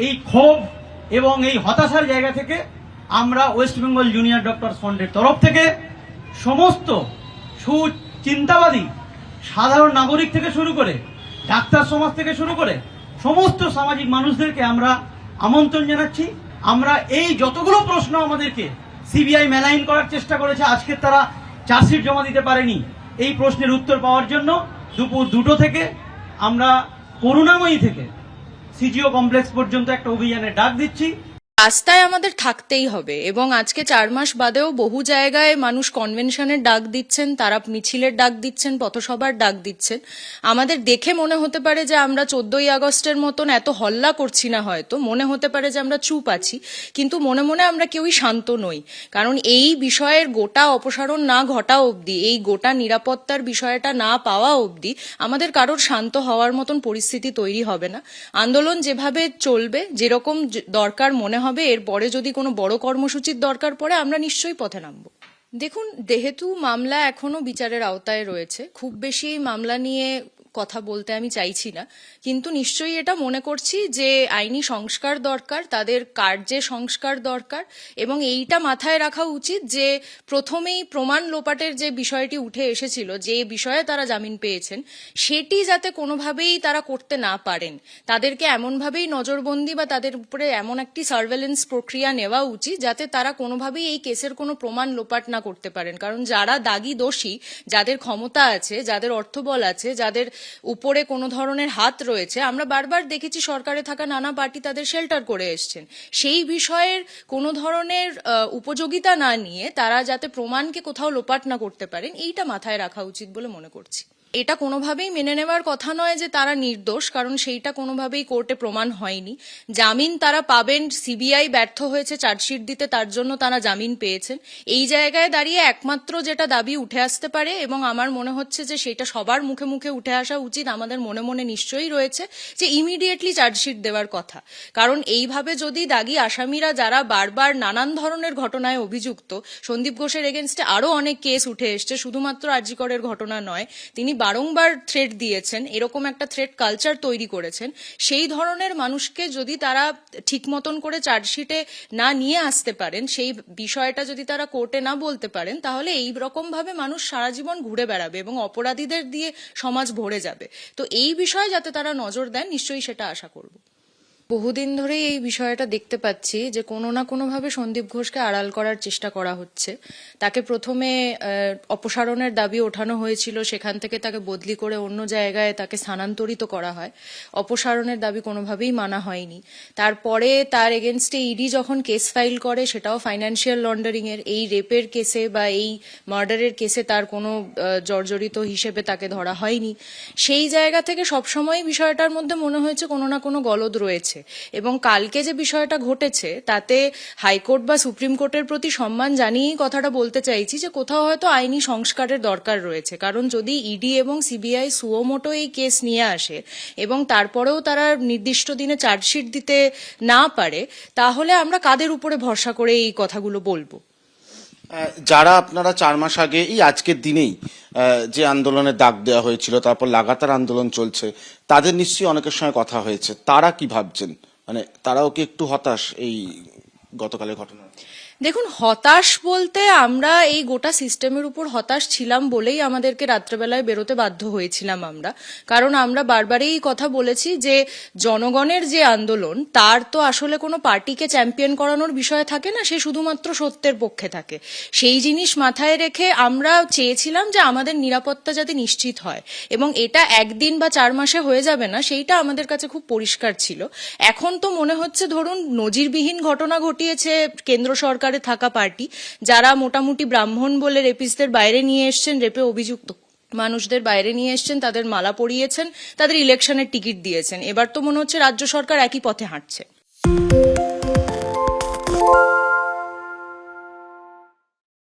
এই ক্ষোভ এবং এই হতাশার জায়গা থেকে আমরা ওয়েস্ট বেঙ্গল জুনিয়র ডক্টরস ফ্রন্টের তরফ থেকে সমস্ত সুচিন্তাবাদী সাধারণ নাগরিক থেকে শুরু করে ডাক্তার সমাজ থেকে শুরু করে সমস্ত সামাজিক মানুষদেরকে আমরা আমন্ত্রণ জানাচ্ছি। আমরা এই যতগুলো প্রশ্ন আমাদেরকে সিবিআই মেলাইন করার চেষ্টা করেছে, আজকে তারা চার্জশিট জমা দিতে পারেনি, এই প্রশ্নের উত্তর পাওয়ার জন্য দুপুর 2টো থেকে আমরা করুণাময়ী থেকে সিজিও কমপ্লেক্স পর্যন্ত একটা অভিযানের ডাক দিচ্ছি। রাস্তায় আমাদের থাকতেই হবে এবং আজকে 4 মাস বাদেও বহু জায়গায় মানুষ কনভেনশনের ডাক দিচ্ছেন, তারা মিছিলের ডাক দিচ্ছেন, পথসভার ডাক দিচ্ছেন। আমাদের দেখে মনে হতে পারে যে আমরা 14ই আগস্টের মতন এত হল্লা করছি না, হয়তো মনে হতে পারে যে আমরা চুপ আছি, কিন্তু মনে মনে আমরা কেউই শান্ত নই। কারণ এই বিষয়ের গোটা অপসারণ না ঘটা অবধি, এই গোটা নিরাপত্তার বিষয়টা না পাওয়া অবধি আমাদের কারোর শান্ত হওয়ার মতন পরিস্থিতি তৈরি হবে না। আন্দোলন যেভাবে চলবে, যেরকম দরকার মনে হবে, এরপরে যদি কোনো বড় কর্মসূচির দরকার পড়ে আমরা নিশ্চয়ই পথে নামব। দেখুন, যেহেতু মামলা এখনো বিচারের আওতায় রয়েছে, খুব বেশি মামলা নিয়ে কথা বলতে আমি চাইছি না, কিন্তু নিশ্চয়ই এটা মনে করছি যে আইনি সংস্কার দরকার, তাদের কার্যে সংস্কার দরকার, এবং এইটা মাথায় রাখা উচিত যে প্রথমেই প্রমাণ লোপাটের যে বিষয়টি উঠে এসেছিল, যে বিষয়ে তারা জামিন পেয়েছেন, সেটি যাতে কোনোভাবেই তারা করতে না পারেন। তাদেরকে এমনভাবেই নজরবন্দি বা তাদের উপরে এমন একটি সার্ভেলেন্স প্রক্রিয়া নেওয়া উচিত যাতে তারা কোনোভাবেই এই কেসের কোনো প্রমাণ লোপাট না করতে পারেন। কারণ যারা দাগী দোষী, যাদের ক্ষমতা আছে, যাদের অর্থবল আছে, যাদের উপরে কোনো ধরনের হাত রয়েছে, আমরা বারবার দেখেছি সরকারে থাকা নানা পার্টি তাদের শেল্টার করে এসছেন, সেই বিষয়ের কোনো ধরনের উপযোগিতা না নিয়ে তারা যাতে প্রমাণকে কোথাও লোপাট না করতে পারেন, এইটা মাথায় রাখা উচিত বলে মনে করছি। এটা কোনোভাবেই মেনে নেওয়ার কথা নয় যে তারা নির্দোষ, কারণ সেইটা কোনোভাবেই কোর্টে প্রমাণ হয়নি। জামিন তারা পাবেন, সিবিআই ব্যর্থ হয়েছে চার্জশিট দিতে, তার জন্য তারা জামিন পেয়েছেন। এই জায়গায় দাঁড়িয়ে একমাত্র যেটা দাবি উঠে আসতে পারে, এবং আমার মনে হচ্ছে যে সেটা সবার মুখে মুখে উঠে আসা উচিত, আমাদের মনে মনে নিশ্চয়ই রয়েছে, যে ইমিডিয়েটলি চার্জশিট দেওয়ার কথা। কারণ এইভাবে যদি দাগী আসামিরা, যারা বারবার নানান ধরনের ঘটনায় অভিযুক্ত, সন্দীপ ঘোষের এগেনস্টে আরো অনেক কেস উঠে এসছে, শুধুমাত্র আরজি করের ঘটনা নয়, তিনি বারংবার থ্রেট দিয়েছেন, এরকম একটা থ্রেট কালচার তৈরি করেছেন, সেই ধরনের মানুষকে যদি তারা ঠিক মতন করে চার্জশিটে না নিয়ে আসতে পারেন, সেই বিষয়টা যদি তারা কোর্টে না বলতে পারেন, তাহলে এই রকম ভাবে মানুষ সারা জীবন ঘুরে বেড়াবে এবং অপরাধীদের দিয়ে সমাজ ভরে যাবে। তো এই বিষয়ে যাতে তারা নজর দেন, নিশ্চয়ই সেটা আশা করব। বহুদিন ধরেই এই বিষয়টা দেখতে পাচ্ছি যে কোনো না কোনোভাবে সন্দীপ ঘোষকে আড়াল করার চেষ্টা করা হচ্ছে। তাকে প্রথমে অপসারণের দাবি ওঠানো হয়েছিল, সেখান থেকে তাকে বদলি করে অন্য জায়গায় তাকে স্থানান্তরিত করা হয়। অপসারণের দাবি কোনোভাবেই মানা হয়নি। তারপরে তার এগেনস্টে ইডি যখন কেস ফাইল করে, সেটাও ফাইন্যান্সিয়াল লন্ডারিং এর, এই রেপের কেসে বা এই মার্ডারের কেসে তার কোনো জর্জরিত হিসেবে তাকে ধরা হয়নি। সেই জায়গা থেকে সবসময় বিষয়টার মধ্যে মনে হয়েছে কোনো না কোনো গলদ রয়েছে, এবং কালকে যে বিষয়টা ঘটেছে তাতে হাইকোর্ট বা সুপ্রিম কোর্টের প্রতি সম্মান জানিয়েই কথাটা বলতে চাইছি যে কোথাও হয়তো আইনি সংস্কারের দরকার রয়েছে। কারণ যদি ইডি এবং সিবিআই সুওমোটো এই কেস নিয়ে আসে এবং তারপরেও তারা নির্দিষ্ট দিনে চার্জশিট দিতে না পারে, তাহলে আমরা কাদের উপরে ভরসা করে এই কথাগুলো বলবো? যারা আপনারা 4 মাস আগে এই আজকের দিনেই যে আন্দোলনের ডাক দেওয়া হয়েছিল, তারপর লাগাতার আন্দোলন চলছে, তাদের নিশ্চয়ই অনেকের সঙ্গে কথা হয়েছে, তারা কি ভাবছেন? মানে তারাও কি একটু হতাশ এই গতকালের ঘটনা? দেখুন, হতাশ বলতে আমরা এই গোটা সিস্টেমের উপর হতাশ ছিলাম বলেই আমাদেরকে রাত্রেবেলায় বেরোতে বাধ্য হয়েছিলাম আমরা। কারণ আমরা বারবারই কথা বলেছি যে জনগণের যে আন্দোলন, তার তো আসলে কোনো পার্টিকে চ্যাম্পিয়ন করানোর বিষয় থাকে না, সে শুধুমাত্র সত্যের পক্ষে থাকে। সেই জিনিস মাথায় রেখে আমরা চেয়েছিলাম যে আমাদের নিরাপত্তা যাতে নিশ্চিত হয়, এবং এটা একদিন বা 4 মাসে হয়ে যাবে না, সেইটা আমাদের কাছে খুব পরিষ্কার ছিল। এখন তো মনে হচ্ছে, ধরুন, নজিরবিহীন ঘটনা ঘটিয়েছে কেন্দ্র সরকার থাকা পার্টি, যারা মোটামুটি ব্রাহ্মণ বলে রেপিস্টদের বাইরে নিয়ে এসছেন, রেপে অভিযুক্ত মানুষদের বাইরে নিয়ে এসছেন, তাদের মালা পরিয়েছেন, তাদের ইলেকশনের টিকিট দিয়েছেন। এবার তো মনে হচ্ছে রাজ্য সরকার একই পথে হাঁটছে।